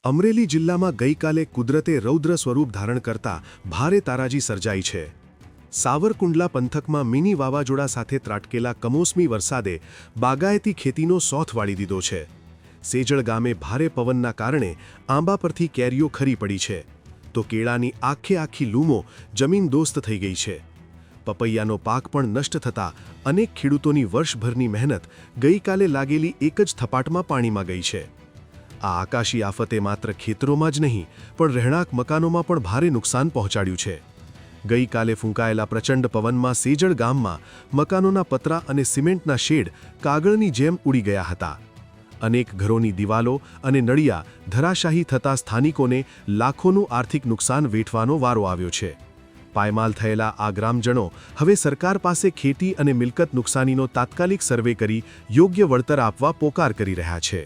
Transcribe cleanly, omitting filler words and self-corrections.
અમરેલી જિલ્લામાં ગઈકાલે કુદરતે રૌદ્ર સ્વરૂપ ધારણ કરતા ભારે તારાજી સર્જાઈ છે. સાવરકુંડલા પંથકમાં મિની વાવાઝોડા સાથે ત્રાટકેલા કમોસમી વરસાદે બાગાયતી ખેતીનો સોથ વાળી દીધો છે. સેજળ ગામે ભારે પવનના કારણે આંબા પરથી કેરીઓ ખરી પડી છે, તો કેળાની આખી લૂમો જમીનદોસ્ત થઈ ગઈ છે. પપૈયાનો પાક પણ નષ્ટ થતાં અનેક ખેડૂતોની વર્ષભરની મહેનત ગઈકાલે લાગેલી એક જ થપાટમાં પાણીમાં ગઈ છે. આ આકાશી આફતે માત્ર ખેતરોમાં જ નહીં પણ રહેણાંક મકાનોમાં પણ ભારે નુકસાન પહોંચાડ્યું છે. ગઈકાલે ફૂંકાયેલા પ્રચંડ પવનમાં સેજળ ગામમાં મકાનોના પતરા અને સિમેન્ટના શેડ કાગળની જેમ ઉડી ગયા હતા. અનેક ઘરોની દિવાલો અને નળિયા ધરાશાયી થતાં સ્થાનિકોને લાખોનું આર્થિક નુકસાન વેઠવાનો વારો આવ્યો છે. પાયમાલ થયેલા આ ગ્રામજનો હવે સરકાર પાસે ખેતી અને મિલકત નુકસાનીનો તાત્કાલિક સર્વે કરી યોગ્ય વળતર આપવા પોકાર કરી રહ્યા છે.